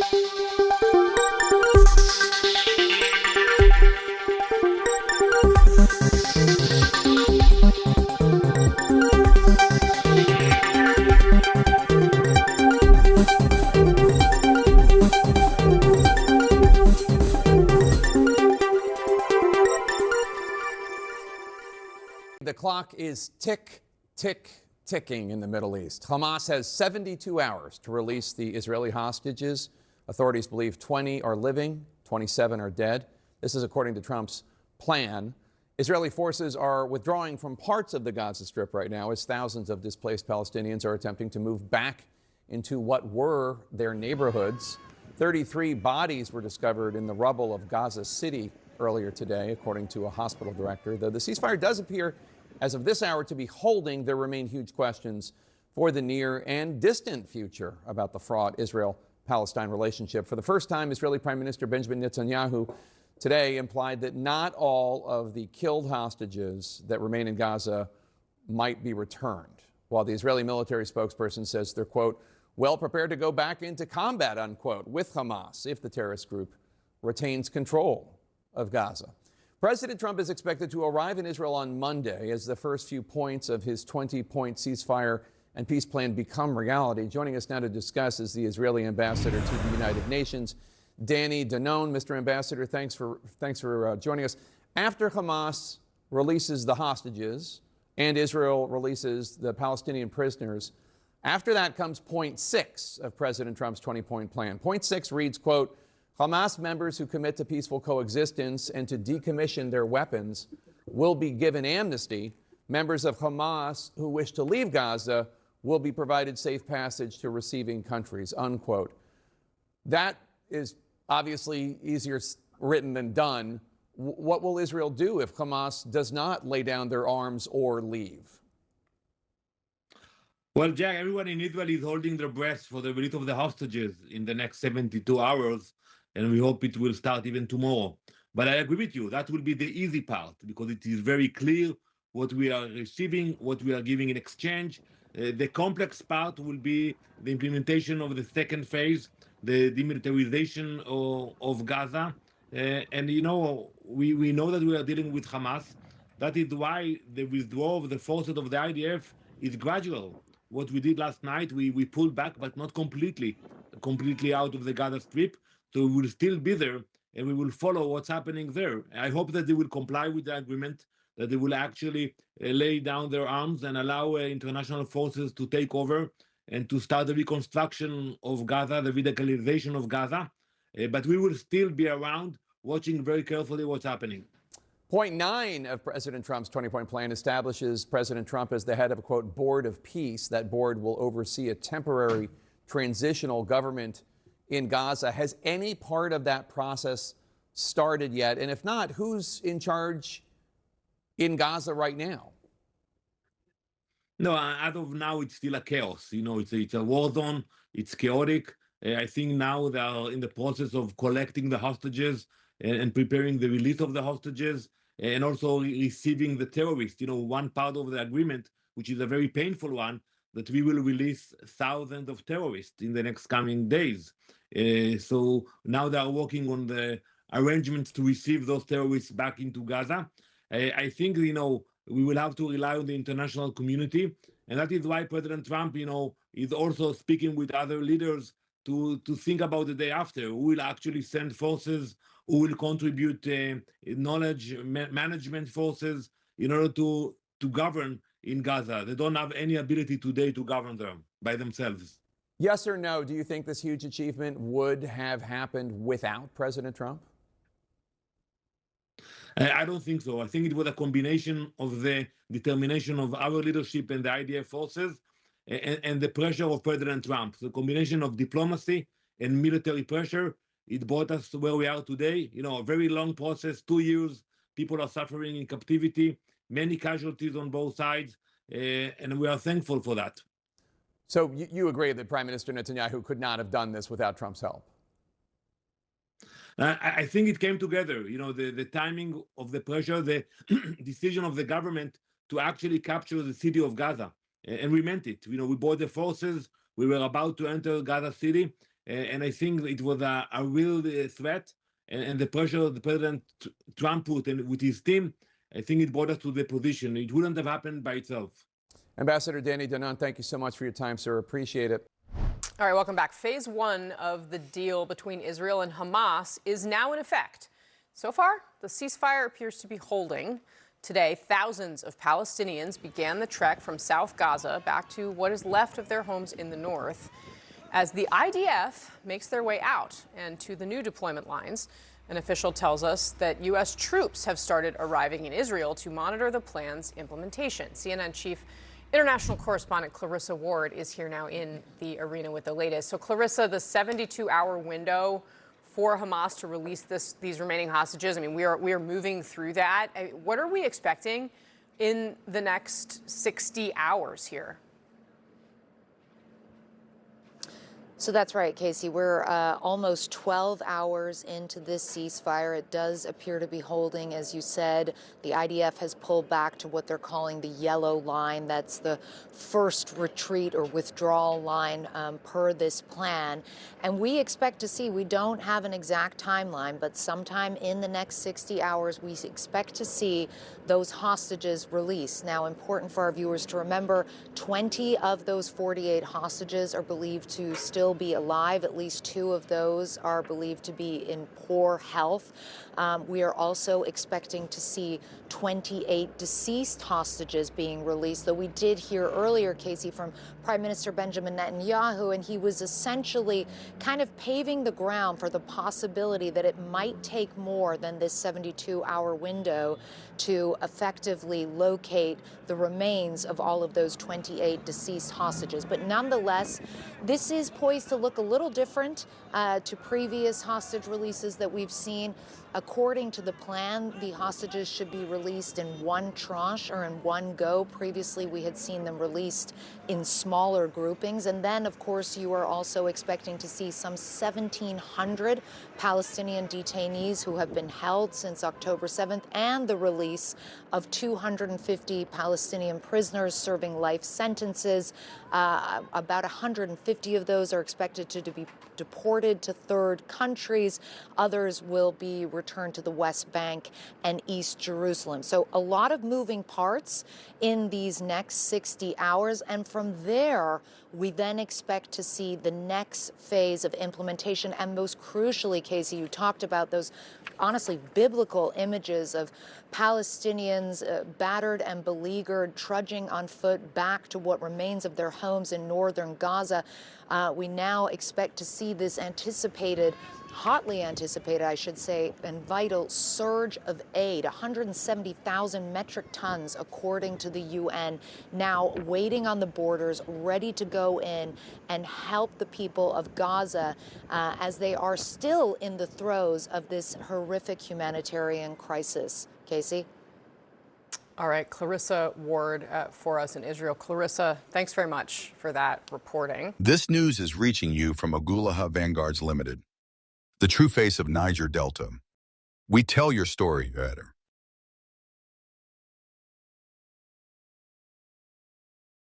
The clock is ticking in the Middle East. Hamas has 72 hours to release the Israeli hostages. Authorities believe 20 are living, 27 are dead. This is according to Trump's plan. Israeli forces are withdrawing from parts of the Gaza Strip right now as thousands of displaced Palestinians are attempting to move back into what were their neighborhoods. 33 bodies were discovered in the rubble of Gaza City earlier today, according to a hospital director. Though the ceasefire does appear, as of this hour, to be holding, there remain huge questions for the near and distant future about the fraught Israel-Palestine relationship. For the first time, Israeli Prime Minister Benjamin Netanyahu today implied that not all of the killed hostages that remain in Gaza might be returned, while the Israeli military spokesperson says they're, quote, well prepared to go back into combat, unquote, with Hamas if the terrorist group retains control of Gaza. President Trump is expected to arrive in Israel on Monday as the first few points of his 20-point ceasefire and peace plan become reality. Joining us now to discuss is the Israeli ambassador to the United Nations, Danny Danon. Mr. Ambassador, thanks for joining us. After Hamas releases the hostages and Israel releases the Palestinian prisoners, after that comes point 6 of President Trump's 20-point plan. Point 6 reads, quote, Hamas members who commit to peaceful coexistence and to decommission their weapons will be given amnesty. Members of Hamas who wish to leave Gaza will be provided safe passage to receiving countries, unquote. That is obviously easier written than done. What will Israel do if Hamas does not lay down their arms or leave? Well, Jack, everyone in Israel is holding their breath for the release of the hostages in the next 72 hours. And we hope it will start even tomorrow. But I agree with you, that will be the easy part because it is very clear what we are receiving, what we are giving in exchange. The complex part will be the implementation of the second phase, the demilitarization of Gaza. And, you know, we know that we are dealing with Hamas. That is why the withdrawal of the forces of the IDF is gradual. What we did last night, we pulled back, but not completely out of the Gaza Strip. So we will still be there and we will follow what's happening there. I hope that they will comply with the agreement, that they will actually lay down their arms and allow international forces to take over and to start the reconstruction of Gaza, the radicalization of Gaza. But we will still be around watching very carefully what's happening. Point 9 of President Trump's 20-point plan establishes President Trump as the head of a, quote, board of peace. That board will oversee a temporary transitional government in Gaza. Has any part of that process started yet? And if not, who's in charge in Gaza right now? No, as of now, it's still a chaos. You know, it's a war zone. It's chaotic. I think now they are in the process of collecting the hostages and preparing the release of the hostages and also receiving the terrorists. You know, one part of the agreement, which is a very painful one, that we will release thousands of terrorists in the next coming days. So now they are working on the arrangements to receive those terrorists back into Gaza. I think, you know, we will have to rely on the international community. And that is why President Trump, you know, is also speaking with other leaders to think about the day after. Who will actually send forces, who will contribute knowledge management forces in order to govern in Gaza. They don't have any ability today to govern them by themselves. Yes or no, do you think this huge achievement would have happened without President Trump? I don't think so. I think it was a combination of the determination of our leadership and the IDF forces and the pressure of President Trump. The combination of diplomacy and military pressure, it brought us to where we are today. You know, a very long process, 2 years. People are suffering in captivity, many casualties on both sides, and we are thankful for that. So you agree that Prime Minister Netanyahu could not have done this without Trump's help? I think it came together, you know, the timing of the pressure, the decision of the government to actually capture the city of Gaza. And we meant it. You know, we brought the forces. We were about to enter Gaza City. And I think it was a real threat. And the pressure the President Trump put and with his team, I think it brought us to the position. It wouldn't have happened by itself. Ambassador Danny Danon, thank you so much for your time, sir. Appreciate it. All right, welcome back. Phase one of the deal between Israel and Hamas is now in effect. So far, the ceasefire appears to be holding. Today, thousands of Palestinians began the trek from South Gaza back to what is left of their homes in the north as the IDF makes their way out and to the new deployment lines. An official tells us that U.S. troops have started arriving in Israel to monitor the plan's implementation. CNN Chief International Correspondent Clarissa Ward is here now in the arena with the latest. So, Clarissa, the 72-hour window for Hamas to release these remaining hostages, I mean, we are moving through that. What are we expecting in the next 60 hours here? So that's right, Casey. We're almost 12 hours into this ceasefire. It does appear to be holding, as you said. The IDF has pulled back to what they're calling the yellow line. That's the first retreat or withdrawal line per this plan. And we expect to see, we don't have an exact timeline, but sometime in the next 60 hours, we expect to see those hostages released. Now, important for our viewers to remember, 20 of those 48 hostages are believed to still be alive. At least 2 of those are believed to be in poor health. We are also expecting to see 28 deceased hostages being released, though we did hear earlier, Casey, from Prime Minister Benjamin Netanyahu, and he was essentially kind of paving the ground for the possibility that it might take more than this 72-hour window to effectively locate the remains of all of those 28 deceased hostages. But nonetheless, this is poised to look a little different to previous hostage releases that we've seen. According to the plan, the hostages should be released in one tranche or in one go. Previously, we had seen them released in smaller groupings. And then, of course, you are also expecting to see some 1,700 Palestinian detainees who have been held since October 7th, and the release of 250 Palestinian prisoners serving life sentences. About 150 of those are expected to be deported to third countries. Others will be returned to the West Bank and East Jerusalem. So a lot of moving parts in these next 60 hours. And from there, we then expect to see the next phase of implementation. And most crucially, Casey, you talked about those honestly biblical images of Palestinians battered and beleaguered, trudging on foot back to what remains of their homes in northern Gaza. We now expect to see this hotly anticipated, I should say, and vital surge of aid, 170,000 metric tons, according to the UN, now waiting on the borders, ready to go in and help the people of Gaza as they are still in the throes of this horrific humanitarian crisis. Casey? All right, Clarissa Ward for us in Israel. Clarissa, thanks very much for that reporting. This news is reaching you from Agulaha Vanguards Limited, the true face of Niger Delta. We tell your story better.